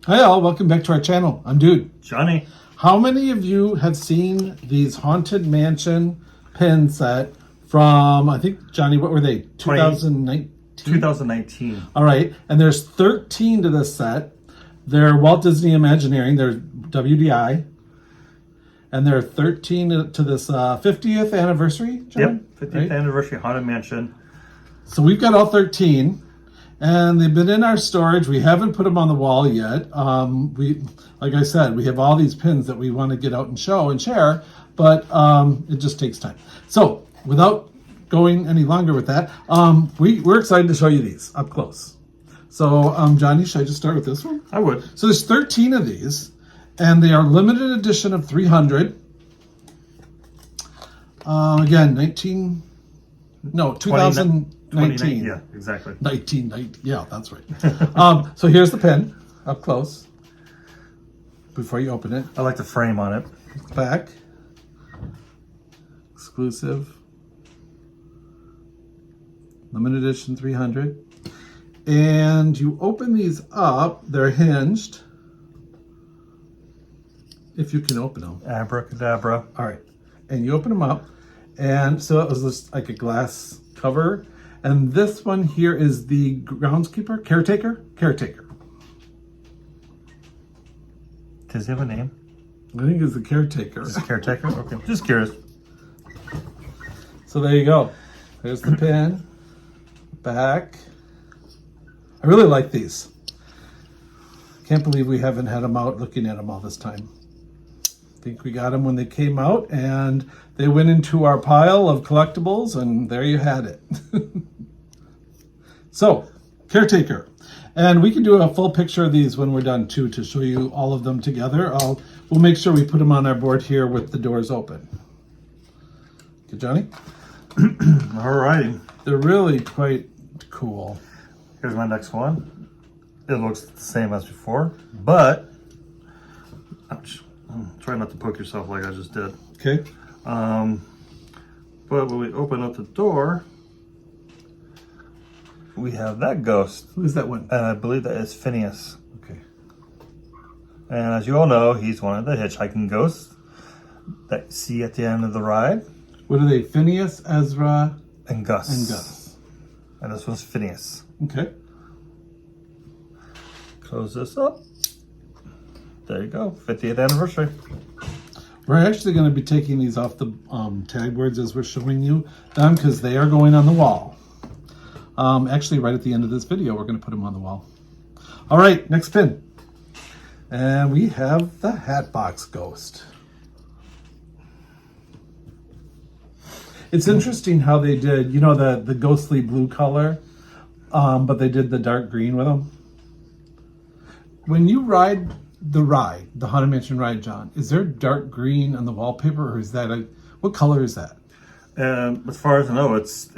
Hi all, welcome back to our channel. I'm Dude. Johnny. How many of you have seen these Haunted Mansion pin set from, I think, Johnny, what were they? 2019? 2019. All right, and there's 13 to this set. They're Walt Disney Imagineering, they're WDI. And there are 13 to this 50th anniversary, John? Yep, 50th anniversary Haunted Mansion. So we've got all 13. And they've been in our storage. We haven't put them on the wall yet. Like I said, we have all these pins that we want to get out and show and share, but it just takes time. So without going any longer with that, we're excited to show you these up close. So Johnny, should I just start with this one? I would. So there's 13 of these, and they are limited edition of 300. Again, 2019. Yeah, exactly. 1990. Yeah, that's right. So here's the pin up close before you open it. I like the frame on it. Back. Exclusive. Limited edition 300. And you open these up. They're hinged. If you can open them. Abracadabra. All right. And you open them up. And so it was just like a glass cover. And this one here is the groundskeeper, caretaker. Does he have a name? I think it's the caretaker. Is it Caretaker? Okay, just curious. So there you go. There's the pin. Back. I really like these. Can't believe we haven't had them out looking at them all this time. I think we got them when they came out and they went into our pile of collectibles and there you had it. So, Caretaker. And we can do a full picture of these when we're done too to show you all of them together. We'll make sure we put them on our board here with the doors open. Okay, Johnny? All righty. They're really quite cool. Here's my next one. It looks the same as before, but ouch. Try not to poke yourself like I just did. Okay. But when we open up the door, we have that ghost. Who is that one? And I believe that is Phineas. Okay. And as you all know, he's one of the hitchhiking ghosts that you see at the end of the ride. What are they? Phineas, Ezra, And Gus. and Gus. And this one's Phineas. Okay. Close this up. There you go. 50th anniversary. We're actually going to be taking these off the tag boards as we're showing you them because they are going on the wall. Actually, right at the end of this video, we're going to put them on the wall. All right, next pin. And we have the Hatbox Ghost. It's interesting how they did, you know, the ghostly blue color, but they did the dark green with them. When you ride the Haunted Mansion ride, John, is there dark green on the wallpaper, or is that what color is that? As far as I know, it's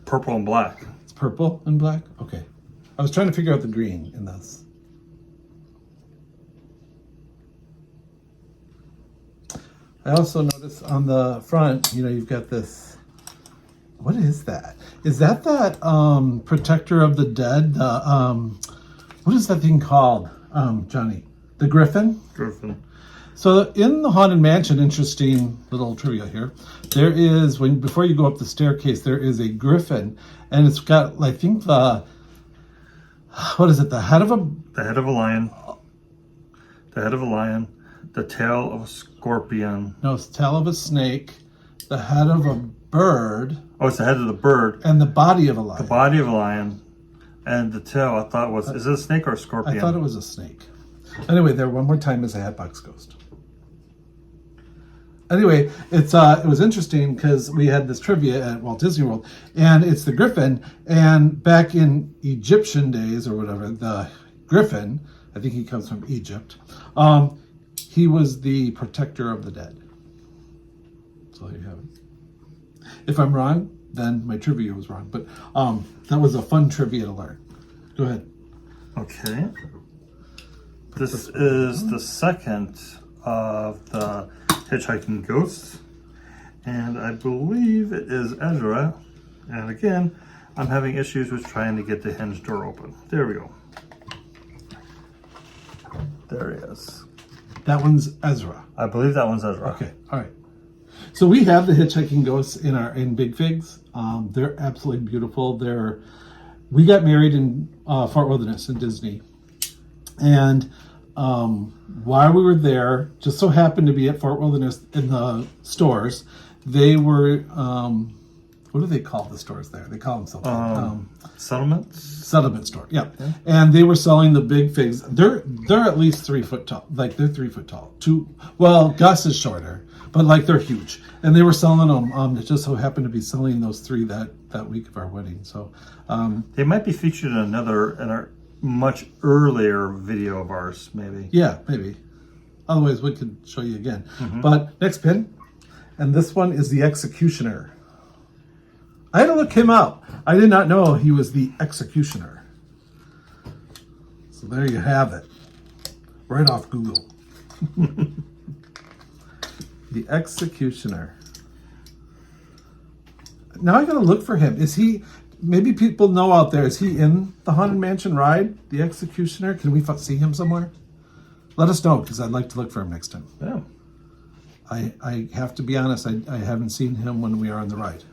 purple and black. It's purple and black? Okay. I was trying to figure out the green in this. I also noticed on the front, you know, you've got this. What is that? Is that protector of the dead? What is that thing called, Johnny? The Griffin? Griffin. So in the Haunted Mansion, interesting little trivia here. There is, before you go up the staircase, there is a griffin, and it's got, I think, what is it? The head of a lion. The head of a lion. The tail of a scorpion. No, it's the tail of a snake. The head of a bird. Oh, it's the head of the bird. And the body of a lion. The body of a lion. And the tail, I thought was, is it a snake or a scorpion? I thought it was a snake. Anyway, there one more time is a Hatbox Ghost. Anyway, it was interesting because we had this trivia at Walt Disney World, and it's the Griffin, and back in Egyptian days or whatever, the Griffin, I think he comes from Egypt, he was the protector of the dead. So there you have it. If I'm wrong, then my trivia was wrong, but that was a fun trivia to learn. Go ahead. Okay. This is the second of the hitchhiking ghosts, and I believe it is Ezra. And again, I'm having issues with trying to get the hinge door open. There we go. There he is. That one's Ezra. I believe that one's Ezra. Okay, all right. So we have the hitchhiking ghosts in Big Figs. They're absolutely beautiful. We got married in Fort Wilderness in Disney, and while we were there, just so happened to be at Fort Wilderness in the stores. They were what do they call the stores there? They call them something. Settlements? Settlement store, yeah. And they were selling the Big Figs. They're at least 3 foot tall. Like they're 3 foot tall. Well, Gus is shorter, but like they're huge. And they were selling them. It just so happened to be selling those 3 that week of our wedding. So they might be featured in a much earlier video of ours, maybe. Yeah, maybe. Otherwise, we could show you again. But next pin, and this one is the Executioner. I had to look him up. I did not know he was the Executioner. So there you have it. Right off Google. The Executioner. Now I gotta look for him. Is he, maybe people know out there, is he in the Haunted Mansion ride? The Executioner? Can we see him somewhere? Let us know, because I'd like to look for him next time. Yeah. I have to be honest, I haven't seen him when we are on the ride.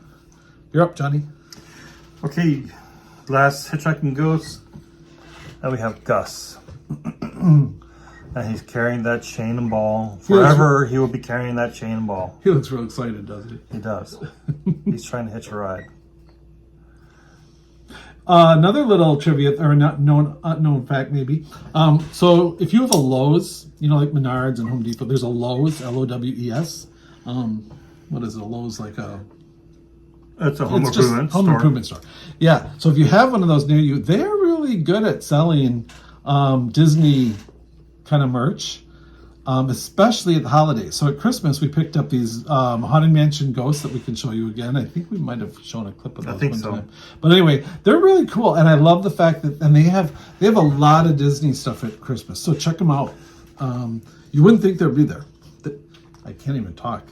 You're up, Johnny. Okay, last hitchhiking ghost. And we have Gus. And he's carrying that chain and ball. Forever, he will be carrying that chain and ball. He looks real excited, doesn't he? He does. He's trying to hitch a ride. Another little trivia, or not known fact maybe. So if you have a Lowe's, like Menards and Home Depot, there's a Lowe's, Lowes. What is it? A Lowe's like a... It's a home improvement store. Yeah. So if you have one of those near you, they're really good at selling Disney kind of merch, especially at the holidays. So at Christmas, we picked up these Haunted Mansion Ghosts that we can show you again. I think we might have shown a clip of those one time. But anyway, they're really cool, and I love the fact that they have a lot of Disney stuff at Christmas. So check them out. You wouldn't think they'd be there. I can't even talk.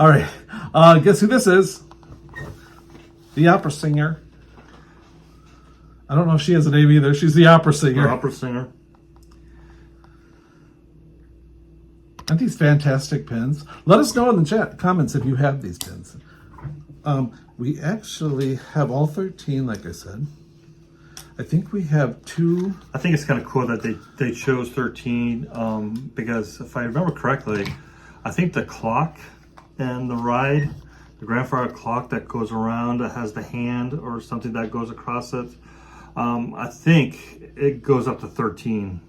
All right. Guess who this is? The opera singer. I don't know if she has a name either. She's the opera singer. The opera singer. Aren't these fantastic pins? Let us know in the comments if you have these pins. We actually have all 13, like I said. I think we have 2. I think it's kind of cool that they chose 13 because if I remember correctly, I think the clock and the ride, the grandfather clock that goes around, that has the hand or something that goes across it, I think it goes up to 13.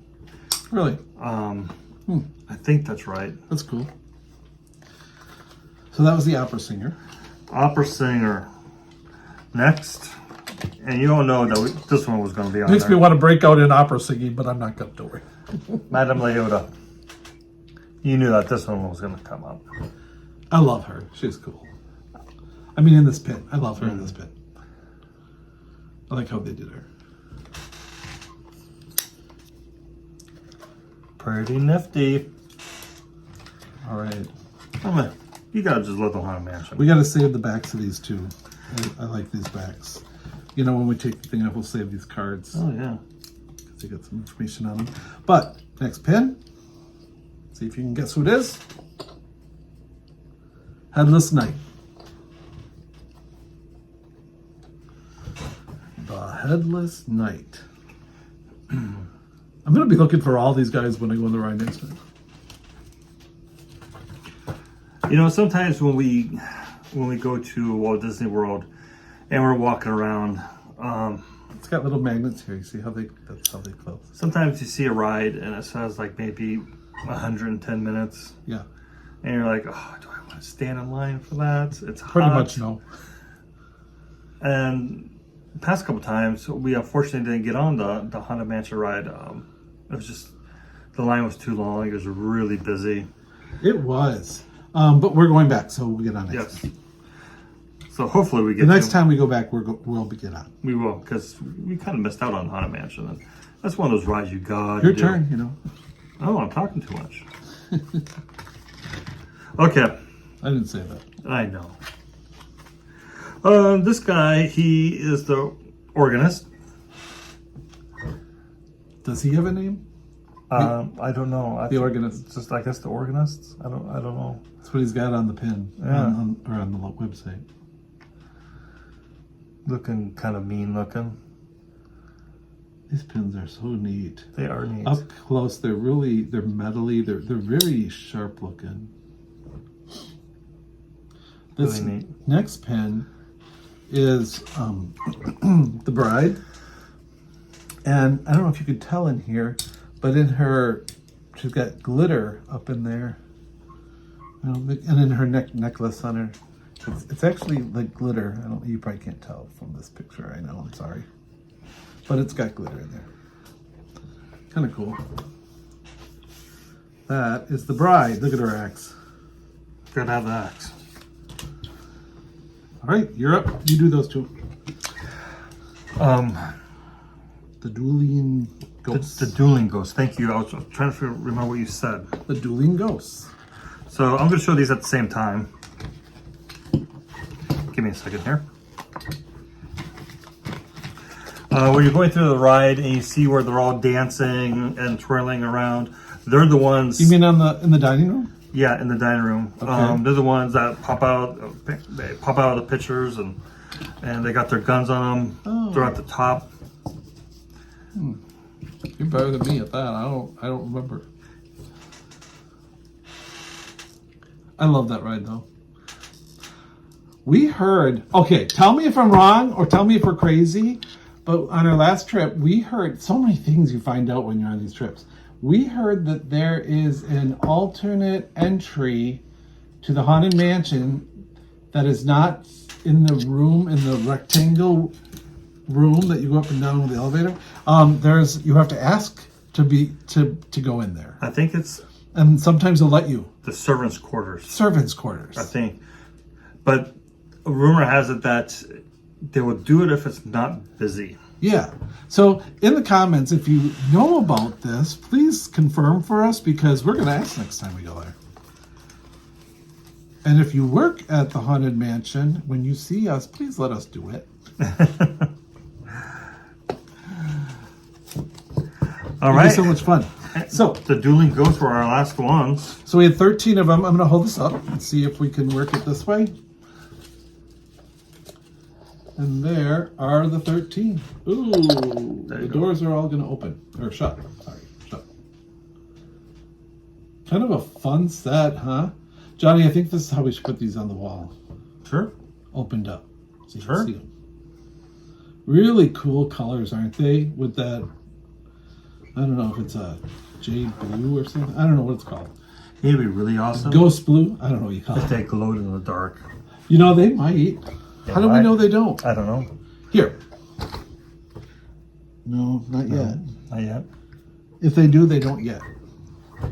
Really? I think that's right. That's cool. So that was the opera singer. Opera singer. Next. And you all know that this one was going to be on Makes me want to break out in opera singing, but I'm not going to do it. Madame Leota. You knew that this one was going to come up. I love her. She's cool. I mean, in this pin. I love her in this pin. I like how they did her. Pretty nifty. All right. You gotta just love the Haunted Mansion. We gotta save the backs of these too. I like these backs. When we take the thing up, we'll save these cards. Oh yeah. Because you got some information on them. But next pin. See if you can guess who it is. Headless Knight. The Headless Knight. I'm going to be looking for all these guys when I go on the ride next time. Sometimes when we go to Walt Disney World and we're walking around, it's got little magnets here. You see that's how they close. Sometimes you see a ride and it says like maybe 110 minutes. Yeah. And you're like, oh, do I want to stand in line for that? It's hot. Pretty much no. And the past couple times, we unfortunately didn't get on the Haunted Mansion ride. It was just, the line was too long. It was really busy. It was. But we're going back, so we'll get on next time. So hopefully we get the next time we go back, we'll get on. We will, because we kind of missed out on Haunted Mansion. And that's one of those rides you got. Your turn, Oh, I'm talking too much. Okay. I didn't say that. I know. This guy, he is the organist. Does he have a name? I don't know. The organist. Just I guess the organists. I don't know. That's what he's got on the pin. Yeah. Or on the website. Looking kind of mean looking. These pins are so neat. They are neat. Up close, they're metally. They're very sharp looking. This Really neat. next pin is the bride, and I don't know if you could tell in here, but in her, she's got glitter up in there, and in her necklace on her. It's actually like glitter. You probably can't tell from this picture. I know. I'm sorry. But it's got glitter in there. Kind of cool. That is the bride. Look at her axe. Gotta have the axe. All right, you're up. You do those two. The dueling ghosts. The dueling ghosts. Thank you. I was trying to remember what you said. The dueling ghosts. So I'm going to show these at the same time. Give me a second here. When you're going through the ride and you see where they're all dancing and twirling around, they're the ones. You mean in the dining room? Yeah, in the dining room. Okay. They're the ones that pop out. They pop out of the pictures and they got their guns on them. Oh. They're at the top. You're better than me at that. I don't remember. I love that ride though. We heard. Okay, tell me if I'm wrong or tell me if we're crazy. But on our last trip, we heard so many things you find out when you're on these trips. We heard that there is an alternate entry to the Haunted Mansion that is not in the room, in the rectangle room that you go up and down with the elevator. You have to ask to go in there. I think it's And sometimes they'll let you. the servants' quarters. Servants' quarters. I think. But a rumor has it that they will do it if it's not busy. Yeah. So in the comments, if you know about this, please confirm for us because we're going to ask next time we go there. And if you work at the Haunted Mansion, when you see us, please let us do it. All It'd right. be so much fun. So The dueling ghosts were our last ones. we had 13 of them. I'm going to hold this up and see if we can work it this way. And there are the 13. Ooh, the doors are all going to open. Or shut. Sorry, shut. Kind of a fun set, huh? Johnny, I think this is how we should put these on the wall. Sure. Opened up. So you Sure. can see them. Really cool colors, aren't they? With that, I don't know if it's a jade blue or something. I don't know what it's called. It'd be really awesome Ghost blue? I don't know what you call if it. they glowed in the dark. You know, they might. How do we might. know they don't? I don't know. Here. No, not yet. Not yet. If they do, they don't yet.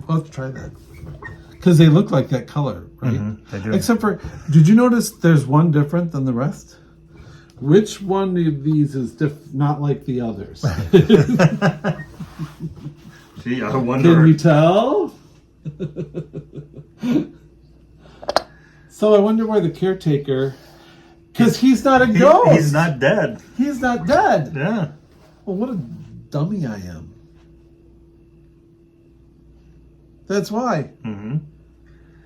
We'll have to try that. Because they look like that color, right? They do. Except for, did you notice there's one different than the rest? Which one of these is not like the others? Gee, I wonder. Can you tell? So I wonder why the caretaker, because he's not a ghost. He's not dead. He's not dead. Yeah. Well, what a dummy I am. That's why. Mm-hmm.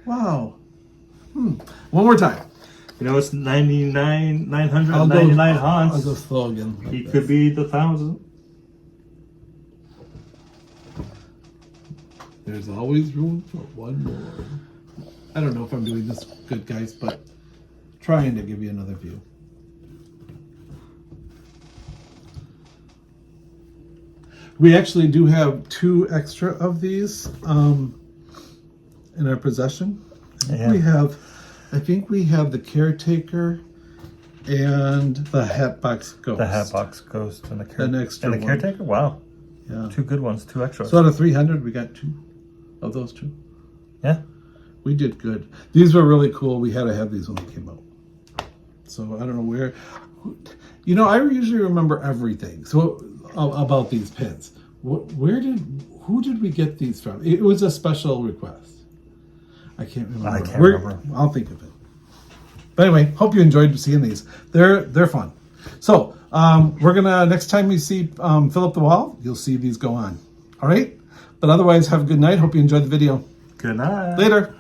Wow. One more time. You know, it's 999 I'll haunts. go slow again. He could be the 1,000. There's always room for one more. I don't know if I'm doing this good, guys, but trying to give you another view. We actually do have 2 extra of these in our possession. I think we have the Caretaker and the Hatbox Ghost. The Hatbox Ghost and the extra and the one. Caretaker? Wow. Yeah. 2 good ones, 2 extras. So out of 300, we got 2 of those 2. Yeah. We did good. These were really cool. We had to have these when they came out. So I don't know where. You know, I usually remember everything. So about these pins. Who did we get these from? It was a special request. I can't remember. I can't remember. I'll think of it. But anyway, hope you enjoyed seeing these. They're fun. So we're gonna next time we see Fill Up the Wall, you'll see these go on. All right. But otherwise, have a good night. Hope you enjoyed the video. Good night. Later.